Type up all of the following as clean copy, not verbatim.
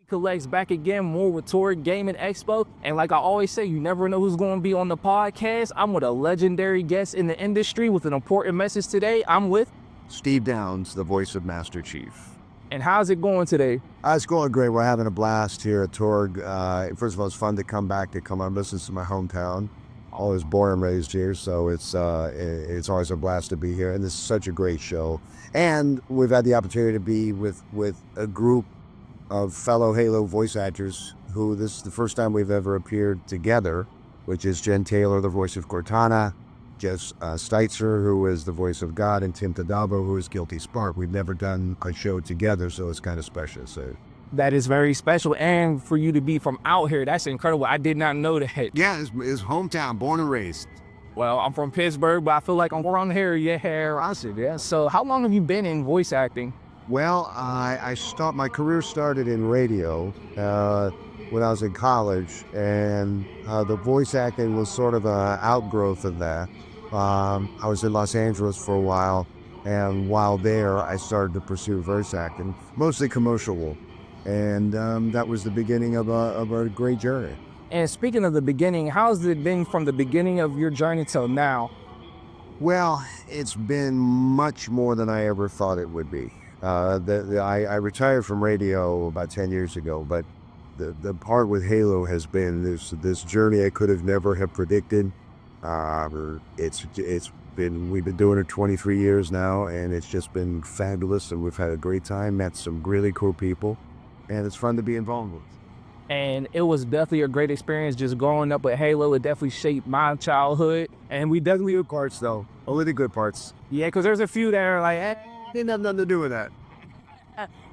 Collects back again, more with Torrid Gaming Expo. And like I always say, you never know who's going to be on the podcast. I'm with a legendary guest in the industry with an important message today. I'm with Steve Downs, the voice of Master Chief. And how's it going today? It's going great. We're having a blast here at Torg. First of all, it's fun to come on. This is my hometown. I was born and raised here, so it's always a blast to be here. And this is such a great show. And we've had the opportunity to be with a group of fellow Halo voice actors who this is the first time we've ever appeared together, which is Jen Taylor, the voice of Cortana, Jeff Steitzer, who is the voice of God, and Tim Tadabo, who is Guilty Spark. We've never done a show together, so it's kind of special. So that is very special, and for you to be from out here, that's incredible. I did not know that. Yeah, his hometown, born and raised. Well, I'm from Pittsburgh, but I feel like I'm around here. Yeah, So how long have you been in voice acting? Well, my career started in radio when I was in college, and the voice acting was sort of an outgrowth of that. I was in Los Angeles for a while, and while there, I started to pursue voice acting, mostly commercial, and that was the beginning of a great journey. And speaking of the beginning, how's it been from the beginning of your journey till now? Well, it's been much more than I ever thought it would be. I retired from radio about 10 years ago, but the part with Halo has been this journey I could have never have predicted. We've been doing it 23 years now, and it's just been fabulous, and we've had a great time, met some really cool people, and it's fun to be involved with. And it was definitely a great experience just growing up with Halo. It definitely shaped my childhood. And we definitely Good parts, though. Only the good parts. Yeah, because there's a few that are like, Didn't have nothing to do with that.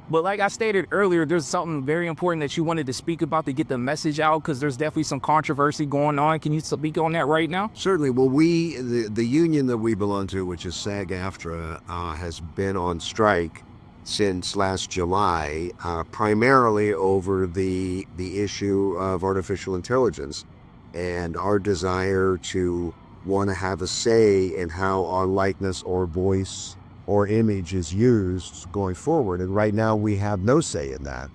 But like I stated earlier, there's something very important that you wanted to speak about to get the message out, because there's definitely some controversy going on. Can you speak on that right now? Certainly. Well, the union that we belong to, which is SAG-AFTRA, has been on strike since last July, primarily over the issue of artificial intelligence and our desire to want to have a say in how our likeness or voice or image is used going forward. And right now we have no say in that.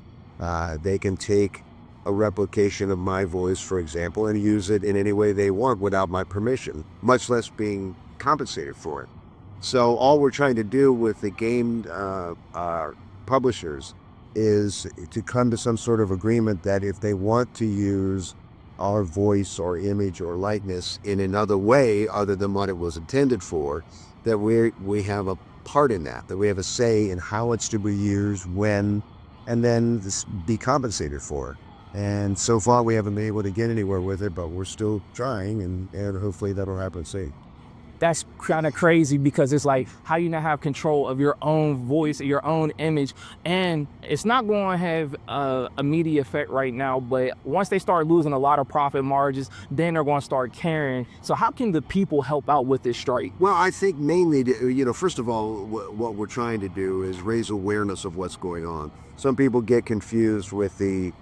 They can take a replication of my voice, for example, and use it in any way they want without my permission, much less being compensated for it. So all we're trying to do with the game publishers is to come to some sort of agreement that if they want to use our voice or image or likeness in another way other than what it was intended for, that we have a part in that we have a say in how it's to be used, when, and then be compensated for it. And so far we haven't been able to get anywhere with it, but we're still trying, and hopefully that'll happen soon. That's kind of crazy, because it's like, how you not have control of your own voice, your own image, and it's not going to have a immediate effect right now, but once they start losing a lot of profit margins, then they're going to start caring. So how can the people help out with this strike? Well, I think mainly, first of all, what we're trying to do is raise awareness of what's going on. Some people get confused with the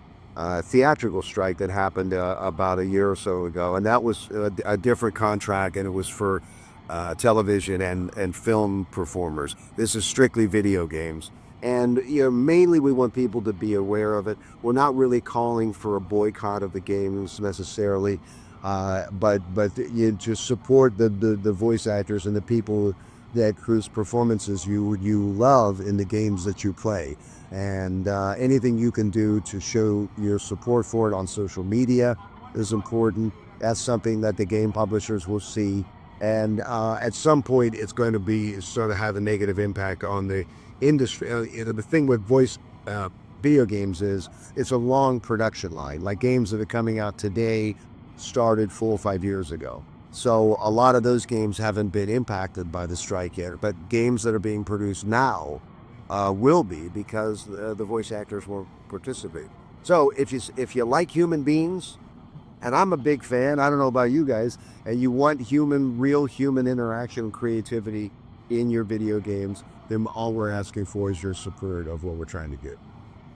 theatrical strike that happened about a year or so ago, and that was a different contract, and it was for television and film performers. This is strictly video games, and mainly we want people to be aware of it. We're not really calling for a boycott of the games necessarily, but to support the voice actors and the people whose performances you love in the games that you play, and anything you can do to show your support for it on social media is important. That's something that the game publishers will see. And at some point, it's going to be sort of have a negative impact on the industry. The thing with voice video games is it's a long production line. Like games that are coming out today started 4 or 5 years ago. So a lot of those games haven't been impacted by the strike yet. But games that are being produced now will be, because the voice actors won't participate. So if you like human beings, and I'm a big fan, I don't know about you guys, and you want real human interaction and creativity in your video games, then all we're asking for is your support of what we're trying to get.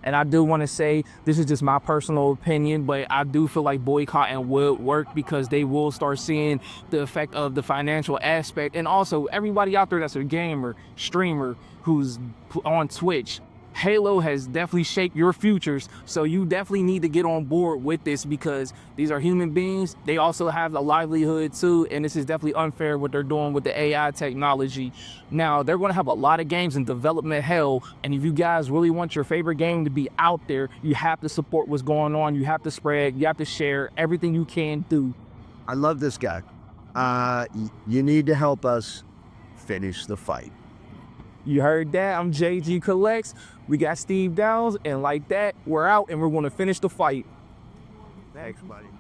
And I do want to say, this is just my personal opinion, but I do feel like boycotting would work, because they will start seeing the effect of the financial aspect. And also, everybody out there that's a gamer, streamer, who's on Twitch, Halo has definitely shaped your futures, so you definitely need to get on board with this because these are human beings. They also have a livelihood too, and this is definitely unfair what they're doing with the AI technology. Now, they're going to have a lot of games in development hell, and if you guys really want your favorite game to be out there, you have to support what's going on. You have to spread, you have to share everything you can do. I love this guy. You need to help us finish the fight. You heard that? I'm JG Collects. We got Steve Downs, and like that, we're out, and we're going to finish the fight. Thanks, buddy.